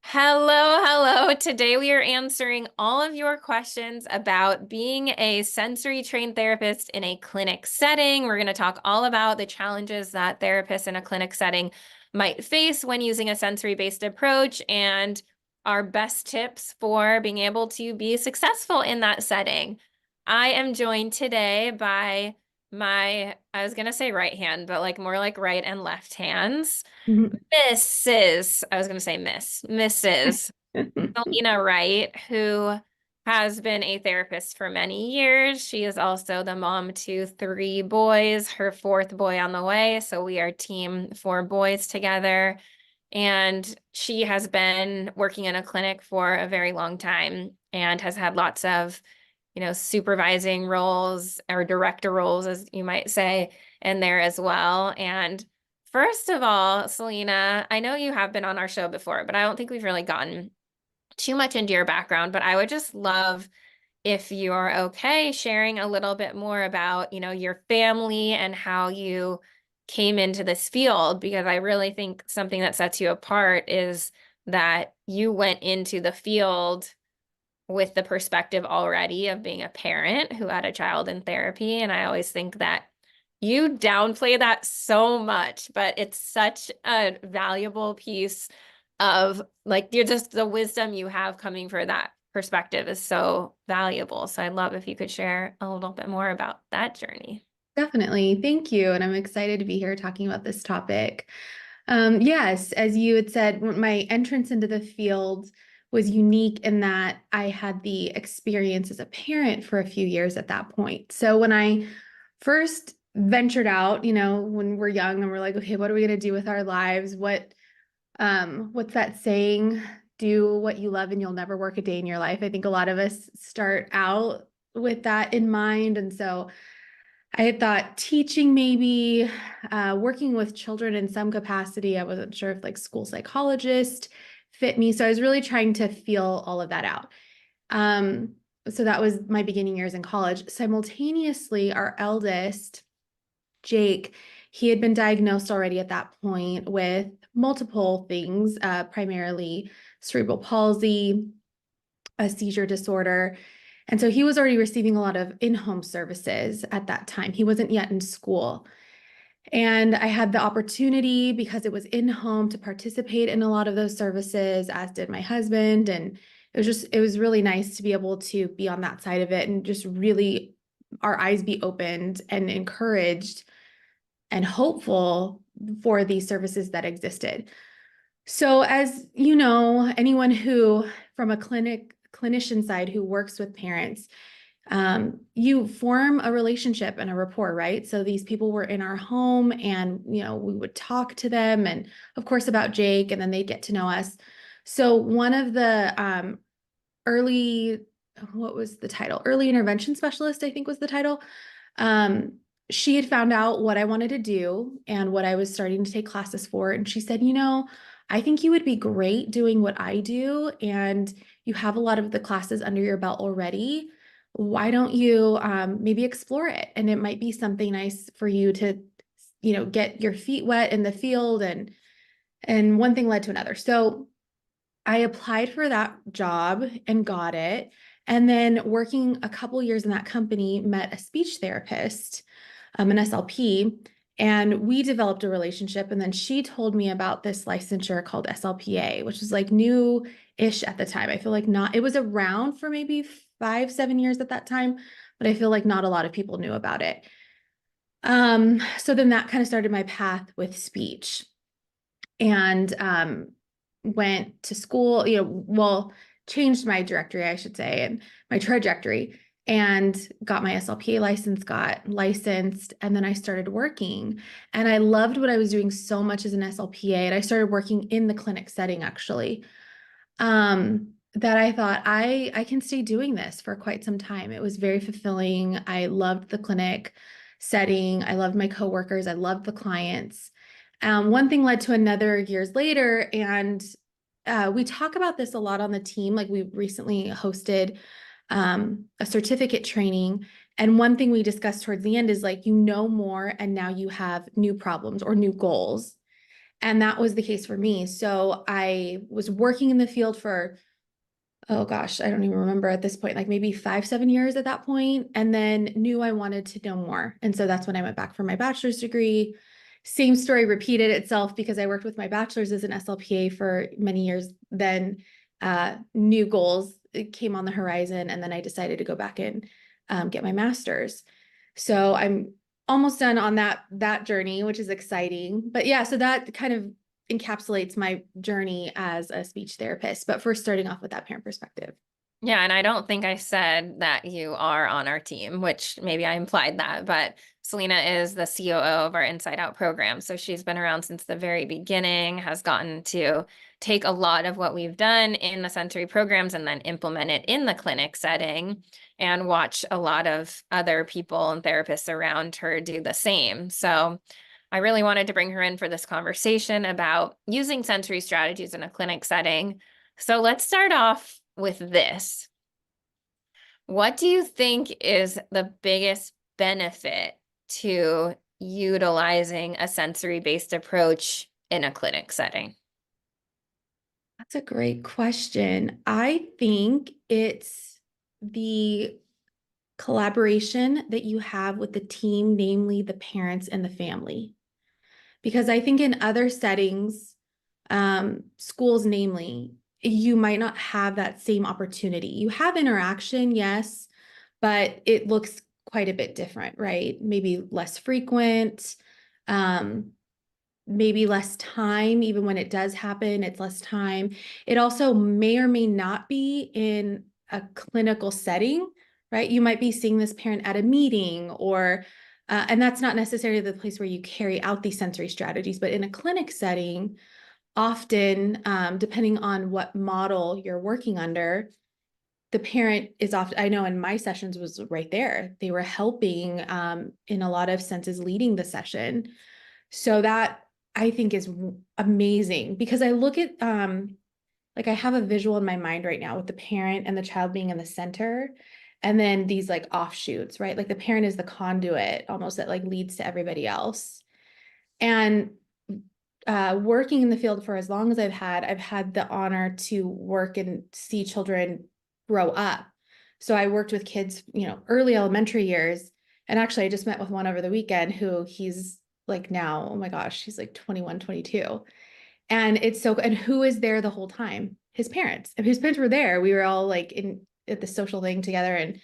Hello, hello. Today we are answering all of your questions about being a sensory trained therapist in a clinic setting. We're going to talk all about the challenges that therapists in a clinic setting might face when using a sensory-based approach and our best tips for being able to be successful in that setting. I am joined today by I was going to say right hand, but like more like right and left hands. I was going to say Mrs. Celina Wright, who has been a therapist for many years. She is also the mom to three boys, her fourth boy on the way. So we are team four boys together. And she has been working in a clinic for a very long time and has had lots of, supervising roles or director roles, as you might say, in there as well. And first of all, Celina, I know you have been on our show before, but I don't think we've really gotten too much into your background, but I would just love if you're okay sharing a little bit more about, your family and how you came into this field, because I really think something that sets you apart is that you went into the field with the perspective already of being a parent who had a child in therapy. And I always think that you downplay that so much, but it's such a valuable piece of like you're just the wisdom you have coming for that perspective is so valuable. So I'd love if you could share a little bit more about that journey. Definitely. Thank you. And I'm excited to be here talking about this topic. Yes, as you had said, my entrance into the field was unique in that I had the experience as a parent for a few years at that point. So when I first ventured out, when we're young and we're like, okay, what are we going to do with our lives? What's that saying? Do what you love and you'll never work a day in your life. I think a lot of us start out with that in mind. And so I had thought teaching, maybe working with children in some capacity. I wasn't sure if like school psychologist fit me. So I was really trying to feel all of that out. Um, so that was my beginning years in college. Simultaneously, our eldest, Jake, he had been diagnosed already at that point with multiple things, primarily cerebral palsy, a seizure disorder. And so he was already receiving a lot of in-home services at that time. He wasn't yet in school. And I had the opportunity, because it was in home, to participate in a lot of those services, as did my husband. And it was really nice to be able to be on that side of it and just really our eyes be opened and encouraged and hopeful for these services that existed. So, as you know, anyone who from a clinician side who works with parents, you form a relationship and a rapport, right? So these people were in our home and, we would talk to them and of course about Jake, and then they'd get to know us. So one of the early, what was the title? Early intervention specialist, I think was the title. Um, she had found out what I wanted to do and what I was starting to take classes for. And she said, I think you would be great doing what I do. And you have a lot of the classes under your belt already. Why don't you maybe explore it? And it might be something nice for you to, get your feet wet in the field. And one thing led to another. So I applied for that job and got it. And then working a couple years in that company, met a speech therapist, an SLP, and we developed a relationship. And then she told me about this licensure called SLPA, which is like new-ish at the time. I feel like it was around for maybe 5-7 years at that time, but I feel like not a lot of people knew about it. So then that kind of started my path with speech. And went to school, changed my directory, I should say, and my trajectory, and got my SLPA license, got licensed, and then I started working. And I loved what I was doing so much as an SLPA, and I started working in the clinic setting, actually, that I thought I can stay doing this for quite some time. It was very fulfilling. I loved the clinic setting. I loved my coworkers. I loved the clients. One thing led to another years later, and we talk about this a lot on the team. Like we recently hosted a certificate training, and one thing we discussed towards the end is like, more, and now you have new problems or new goals. And that was the case for me. So I was working in the field for, oh gosh, I don't even remember at this point, like maybe 5, 7 years at that point, and then knew I wanted to know more. And so that's when I went back for my bachelor's degree. Same story repeated itself because I worked with my bachelor's as an SLPA for many years. Then new goals came on the horizon, and then I decided to go back and get my master's. So I'm almost done on that journey, which is exciting. But yeah, so that kind of encapsulates my journey as a speech therapist, but first starting off with that parent perspective. Yeah, and I don't think I said that you are on our team, which maybe I implied that, but Celina is the COO of our Inside Out program. So she's been around since the very beginning, has gotten to take a lot of what we've done in the sensory programs and then implement it in the clinic setting and watch a lot of other people and therapists around her do the same. So I really wanted to bring her in for this conversation about using sensory strategies in a clinic setting. So let's start off with this. What do you think is the biggest benefit to utilizing a sensory-based approach in a clinic setting? That's a great question. I think it's the collaboration that you have with the team, namely the parents and the family. Because I think in other settings, schools namely, you might not have that same opportunity. You have interaction, yes, but it looks quite a bit different, right? Maybe less frequent, um, maybe less time, even when it does happen, it's less time. It also may or may not be in a clinical setting, right? You might be seeing this parent at a meeting or and that's not necessarily the place where you carry out these sensory strategies, but in a clinic setting, often, depending on what model you're working under, the parent is often, I know in my sessions was right there. They were helping, in a lot of senses, leading the session. So that I think is amazing because I look at, like I have a visual in my mind right now with the parent and the child being in the center. And then these like offshoots, right? Like the parent is the conduit almost that like leads to everybody else. And working in the field for as long as I've had the honor to work and see children grow up. So I worked with kids, early elementary years. And actually, I just met with one over the weekend who he's like now, oh my gosh, he's like 21, 22. And and who is there the whole time? His parents. If his parents were there, we were all like in at the social thing together.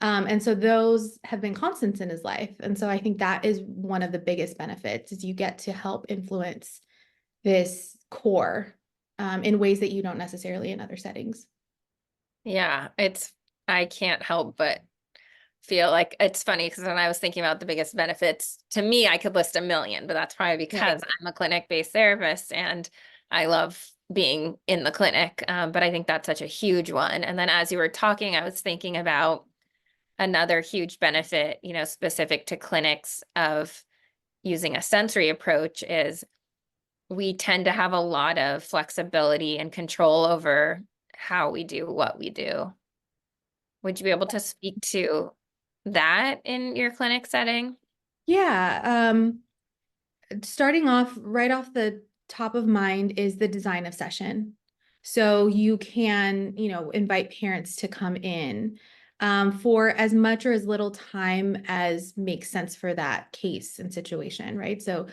And so those have been constants in his life. And so I think that is one of the biggest benefits is you get to help influence this core in ways that you don't necessarily in other settings. Yeah, I can't help but feel like it's funny because when I was thinking about the biggest benefits, to me, I could list a million, but that's probably Right. because I'm a clinic-based therapist and I love being in the clinic. But I think that's such a huge one. And then as you were talking, I was thinking about another huge benefit, specific to clinics of using a sensory approach is we tend to have a lot of flexibility and control over how we do what we do. Would you be able to speak to that in your clinic setting? Yeah. Starting off right off the top of mind is the design of session. So you can, invite parents to come in for as much or as little time as makes sense for that case and situation, right? So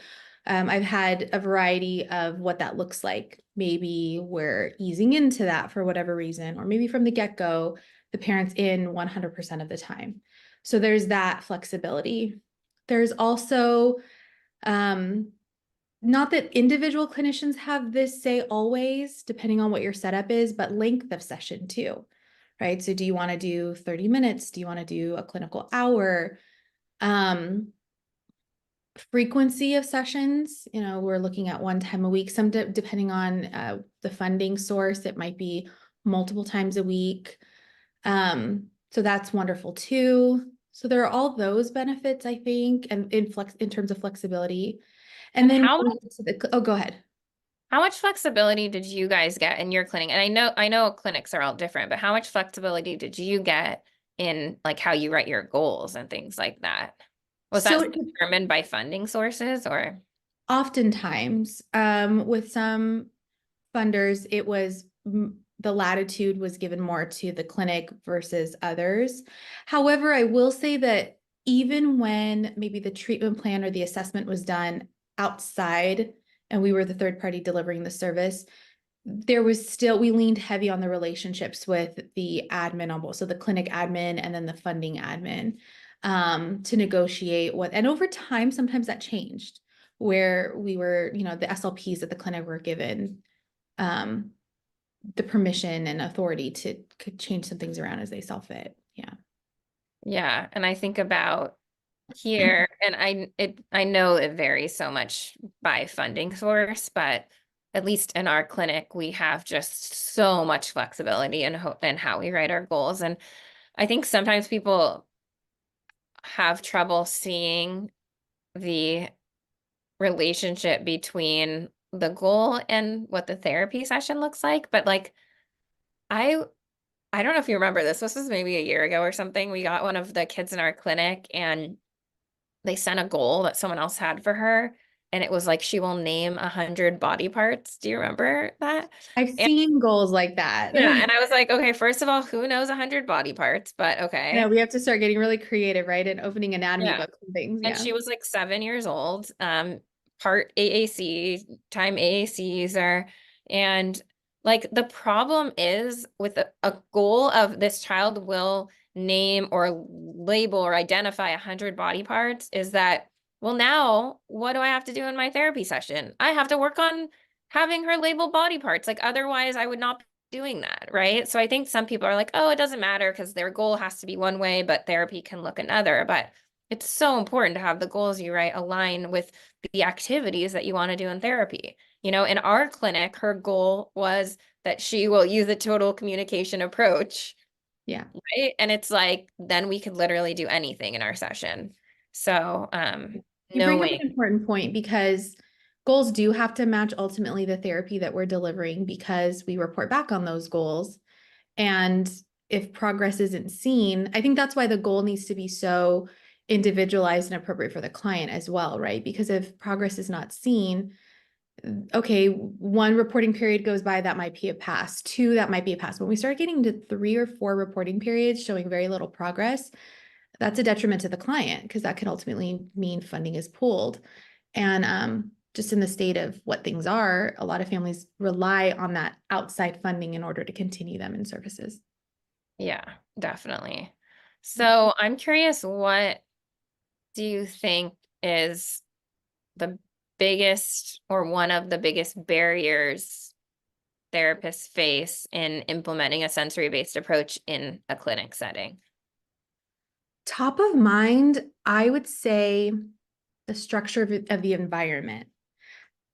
I've had a variety of what that looks like. Maybe we're easing into that for whatever reason, or maybe from the get-go, the parent's in 100% of the time. So there's that flexibility. There's also um, not that individual clinicians have this say always, depending on what your setup is, but length of session too, right? So do you want to do 30 minutes? Do you want to do a clinical hour? Um, Frequency of sessions, we're looking at one time a week, depending on the funding source, it might be multiple times a week. So that's wonderful too. So there are all those benefits, I think, and in terms of flexibility. And And then oh, go ahead. how much flexibility did you guys get in your clinic? And I know clinics are all different, but how much flexibility did you get in like how you write your goals and things like that? Was that So determined by funding sources or? Oftentimes, with some funders, it was the latitude was given more to the clinic versus others. However, I will say that even when maybe the treatment plan or the assessment was done outside and we were the third party delivering the service, there was still, we leaned heavy on the relationships with the admin on both, so the clinic admin and then the funding admin, to negotiate what, and over time, sometimes that changed where we were, the SLPs at the clinic were given um, the permission and authority to could change some things around as they saw fit. Yeah. Yeah, and I think about here, and I know it varies so much by funding source, but at least in our clinic, we have just so much flexibility in how we write our goals. And I think sometimes people have trouble seeing the relationship between the goal and what the therapy session looks like. But like I I don't know if you remember this. This was maybe a year ago or something. We got one of the kids in our clinic and they sent a goal that someone else had for her. And it was like, she will name 100 body parts. Do you remember that? I've And seen goals like that. yeah, and I was like, okay, first of all, who knows 100 body parts? But Yeah, okay. we have to start getting really creative, right? And opening anatomy Yeah. books and things. And Yeah. she was like 7 years old, part AAC, time AAC user. And like the problem is with a goal of this child will name or label or identify 100 body parts is that, well, now what do I have to do in my therapy session? I have to work on having her label body parts. Like otherwise I would not be doing that, right? So I think some people are like, oh, it doesn't matter because their goal has to be one way, but therapy can look another. But it's so important to have the goals you write align with the activities that you want to do in therapy. In our clinic, her goal was that she will use a total communication approach, Yeah. right? And it's like, then we could literally do anything in our session. So, You bring up knowing, an important point because goals do have to match ultimately the therapy that we're delivering because we report back on those goals. And if progress isn't seen, I think that's why the goal needs to be so individualized and appropriate for the client as well, right? Because if progress is not seen, okay, one reporting period goes by, that might be a pass. Two, that might be a pass. When we start getting to 3 or 4 reporting periods showing very little progress, that's a detriment to the client because that can ultimately mean funding is pulled. And just in the state of what things are, a lot of families rely on that outside funding in order to continue them in services. yeah, definitely. So I'm curious, what do you think is the biggest or one of the biggest barriers therapists face in implementing a sensory-based approach in a clinic setting? Top of mind, I would say the structure of the environment.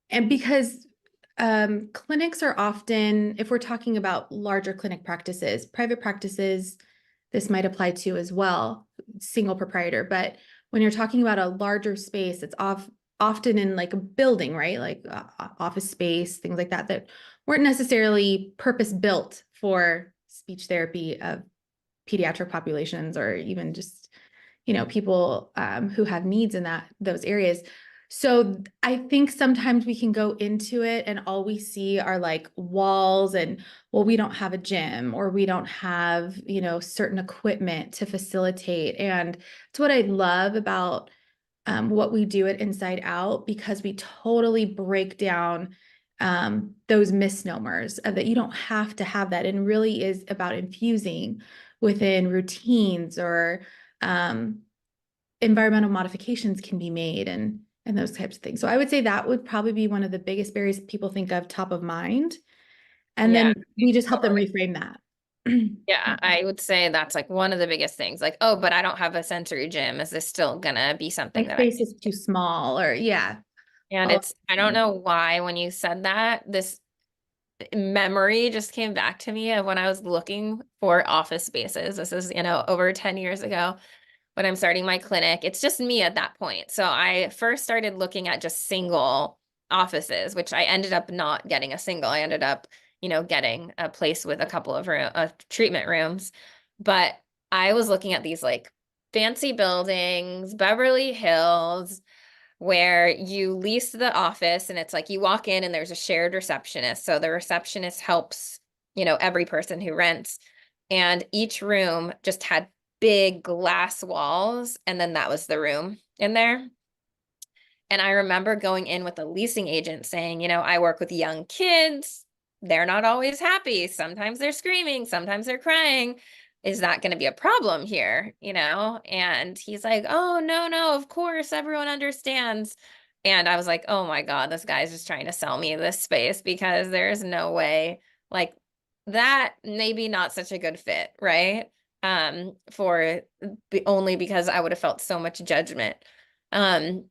And because clinics are often, if we're talking about larger clinic practices, private practices, this might apply to as well, single proprietor. But when you're talking about a larger space, it's often in like a building, right? Like office space, things like that, that weren't necessarily purpose built for speech therapy of pediatric populations or even just people who have needs in those areas. So I think sometimes we can go into it and all we see are like walls and, well, we don't have a gym or we don't have, certain equipment to facilitate. And it's what I love about what we do at Inside Out, because we totally break down those misnomers of that you don't have to have that, and really is about infusing within routines or environmental modifications can be made and those types of things. So I would say that would probably be one of the biggest barriers people think of top of mind. And Yeah, then we just help them totally. reframe that. Yeah, I would say that's like one of the biggest things. Like, oh, but I don't have a sensory gym. Is this still gonna be My something that I space is too small, or yeah. And Oh, I don't know why when you said that, this memory just came back to me of when I was looking for office spaces. This is, over 10 years ago when I'm starting my clinic. It's just me at that point. So I first started looking at just single offices, which I ended up not getting a single. I ended up, getting a place with a couple of treatment rooms. But I was looking at these like fancy buildings, Beverly Hills, where you lease the office and it's like you walk in and there's a shared receptionist. So the receptionist helps, every person who rents. And each room just had big glass walls. And then that was the room in there. And I remember going in with a leasing agent saying, I work with young kids. They're not always happy. Sometimes they're screaming, sometimes they're crying. Is that going to be a problem here? And he's like, oh, no, no, of course, everyone understands. And I was like, oh my God, this guy's just trying to sell me this space because there's no way, like, that maybe not such a good fit, right? For only because I would have felt so much judgment. Um,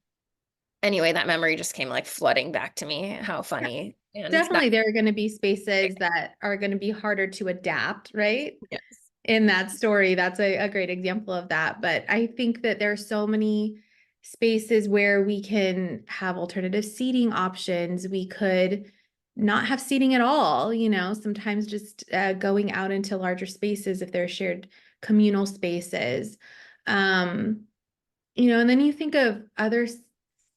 Anyway, that memory just came like flooding back to me. How funny. And that, Definitely, there are going to be spaces that are going to be harder to adapt, right? yes. In that story, that's a great example of that. But I think that there are so many spaces where we can have alternative seating options. We could not have seating at all, sometimes just going out into larger spaces if they're shared communal spaces. Um, and then you think of other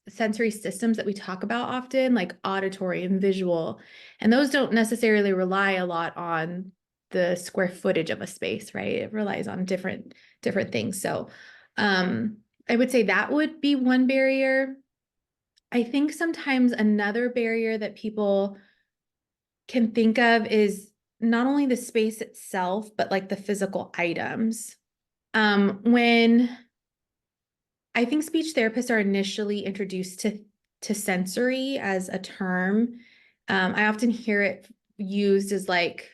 sensory systems that we talk about often, like auditory and visual, and those don't necessarily rely a lot on the square footage of a space, right? It relies on different things. So I would say that would be one barrier. I think sometimes another barrier that people can think of is not only the space itself, but like the physical items. When I think speech therapists are initially introduced to sensory as a term. I often hear it used as like,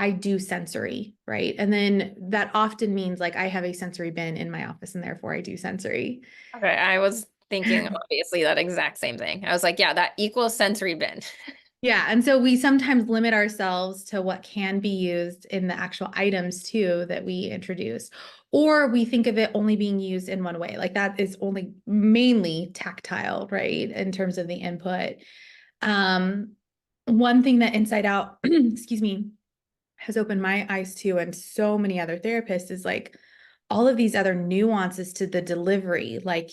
I do sensory, right? And then that often means like I have a sensory bin in my office and therefore I do sensory. Okay, I was thinking obviously that exact same thing. I was like, yeah, that equals sensory bin. Yeah, and so we sometimes limit ourselves to what can be used in the actual items too that we introduce, or we think of it only being used in one way. Like that is only mainly tactile, right? In terms of the input. Um, One thing that Inside Out, excuse me, has opened my eyes to, and so many other therapists, is like all of these other nuances to the delivery, like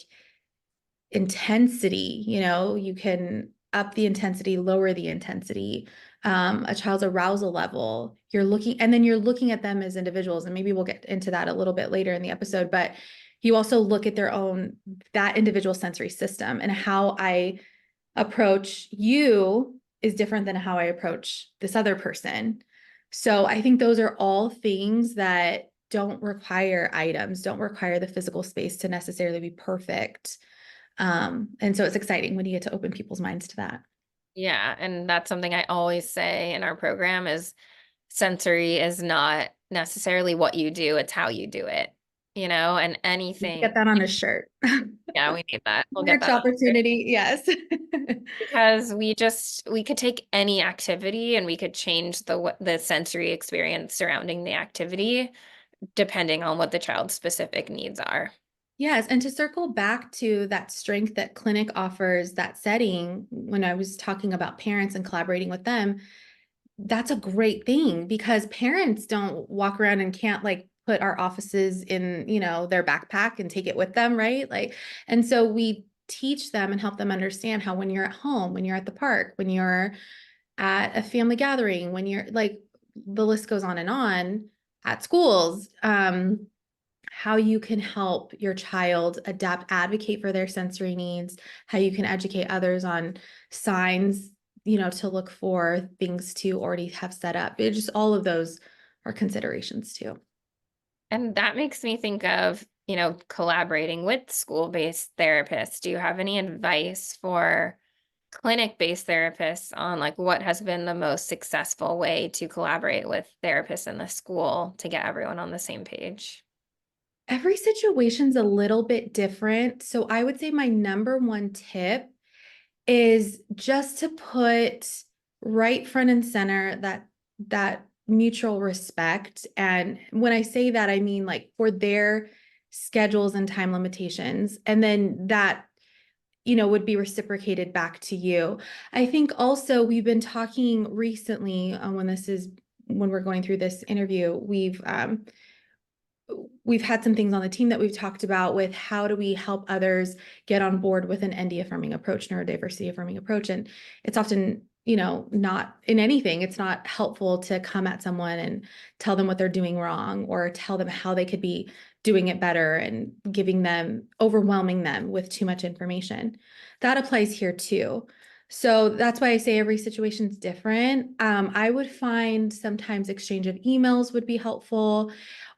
intensity. You can up the intensity, lower the intensity, a child's arousal level. And then you're looking at them as individuals, and maybe we'll get into that a little bit later in the episode, but you also look at that individual sensory system, and how I approach you is different than how I approach this other person. So I think those are all things that don't require items, don't require the physical space to necessarily be perfect. And so it's exciting when you get to open people's minds to that. Yeah, and that's something I always say in our program is sensory is not necessarily what you do, it's how you do it, and anything. Get that on a shirt. Yeah, we need that. We'll get Merch that on there. opportunity. Yes. Because we could take any activity and we could change the sensory experience surrounding the activity depending on what the child's specific needs are. Yes, and to circle back to that strength that clinic offers, that setting, when I was talking about parents and collaborating with them, that's a great thing because parents don't walk around and can't like put our offices in, their backpack and take it with them, right? Like, and so we teach them and help them understand how when you're at home, when you're at the park, when you're at a family gathering, when you're like, the list goes on at schools, how you can help your child adapt, advocate for their sensory needs, how you can educate others on signs, to look for, things to already have set up. It just, all of those are considerations too. And that makes me think of, collaborating with school-based therapists. Do you have any advice for clinic-based therapists on like what has been the most successful way to collaborate with therapists in the school to get everyone on the same page? Every situation's a little bit different. So I would say my number one tip is just to put right front and center that mutual respect. And when I say that, I mean like for their schedules and time limitations, and then that would be reciprocated back to you. I think also we've been talking recently when we're going through this interview, we've had some things on the team that we've talked about with how do we help others get on board with an ND affirming approach, neurodiversity affirming approach. And it's often, not in anything, it's not helpful to come at someone and tell them what they're doing wrong or tell them how they could be doing it better and overwhelming them with too much information. That applies here too. So that's why I say every situation is different. I would find sometimes exchange of emails would be helpful.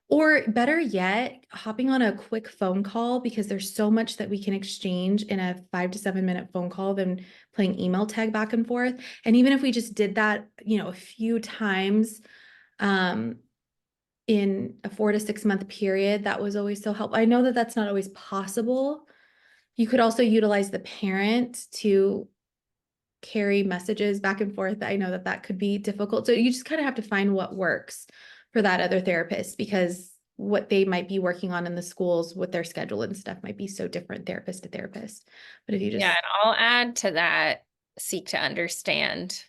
Or better yet, hopping on a quick phone call, because there's so much that we can exchange in a 5 to 7 minute phone call than playing email tag back and forth. And even if we just did that, a few times in a 4 to 6 month period, that was always so helpful. I know that that's not always possible. You could also utilize the parent to carry messages back and forth. I know that that could be difficult. So you just kind of have to find what works for that other therapist, because what they might be working on in the schools with their schedule and stuff might be so different therapist to therapist. But if you Yeah, just, and I'll add to that, seek to understand,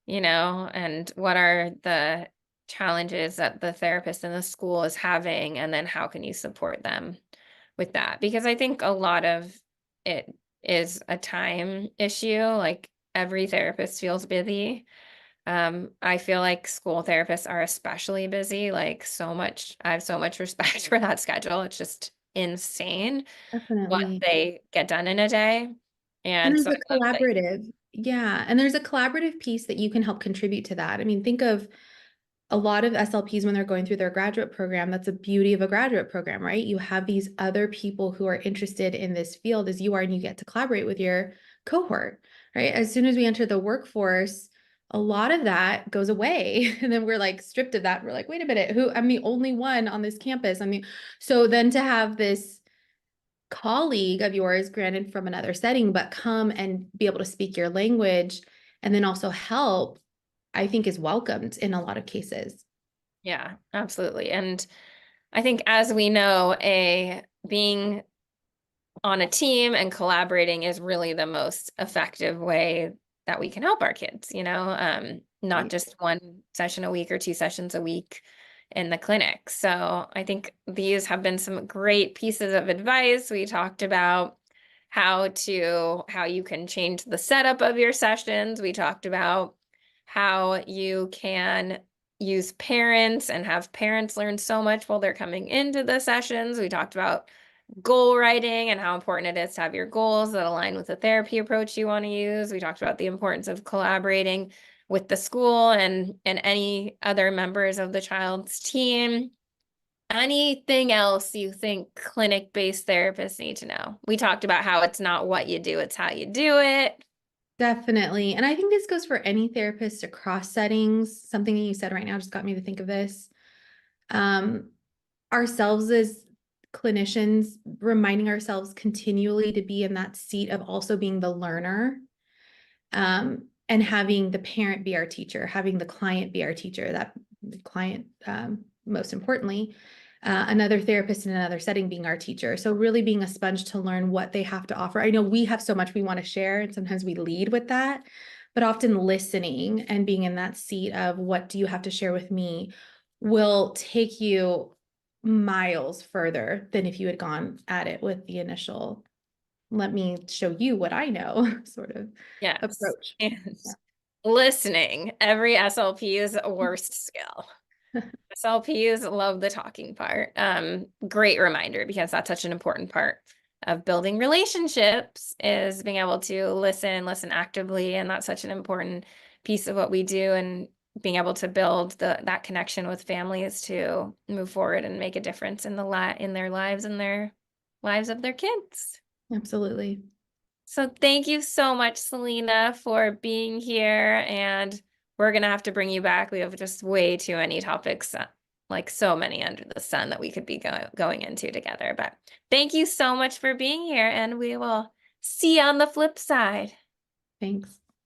and what are the challenges that the therapist in the school is having, and then how can you support them with that? Because I think a lot of it is a time issue. Like every therapist feels busy. I feel like school therapists are especially busy, like so much. I have so much respect for that schedule. It's just insane what definitely. they get done in a day. And And there's so I a love that. collaborative, yeah. And there's a collaborative piece that you can help contribute to that. I mean, think of a lot of SLPs when they're going through their graduate program. That's the beauty of a graduate program, right? You have these other people who are interested in this field as you are, and you get to collaborate with your cohort, right? As soon as we enter the workforce, a lot of that goes away. And then we're like stripped of that. We're like, wait a minute, I'm the only one on this campus. So then to have this colleague of yours, granted from another setting, but come and be able to speak your language and then also help, I think is welcomed in a lot of cases. Yeah, absolutely. And I think as we know, a being on a team and collaborating is really the most effective way that we can help our kids, not Right. just one session a week or 2 sessions a week in the clinic. So I think these have been some great pieces of advice. We talked about how you can change the setup of your sessions. We talked about how you can use parents and have parents learn so much while they're coming into the sessions. We talked about goal writing and how important it is to have your goals that align with the therapy approach you want to use. We talked about the importance of collaborating with the school and any other members of the child's team. Anything else you think clinic-based therapists need to know? We talked about how it's not what you do, it's how you do it. Definitely. And I think this goes for any therapist across settings. Something that you said right now just got me to think of this. Um, Ourselves as clinicians, reminding ourselves continually to be in that seat of also being the learner, and having the parent be our teacher, having the client be our teacher, that the client, most importantly, another therapist in another setting being our teacher. So really being a sponge to learn what they have to offer. I know we have so much we want to share, and sometimes we lead with that, but often listening and being in that seat of what do you have to share with me will take you miles further than if you had gone at it with the initial, let me show you what I know sort of Yes. approach. And listening, every SLP is a worst skill. SLPs love the talking part. Great reminder, because that's such an important part of building relationships, is being able to listen actively. And that's such an important piece of what we do, and being able to build that connection with families to move forward and make a difference in their lives and their lives of their kids. Absolutely. So thank you so much, Celina, for being here. And we're going to have to bring you back. We have just way too many topics, like so many under the sun, that we could be going into together. But thank you so much for being here, and we will see you on the flip side. Thanks.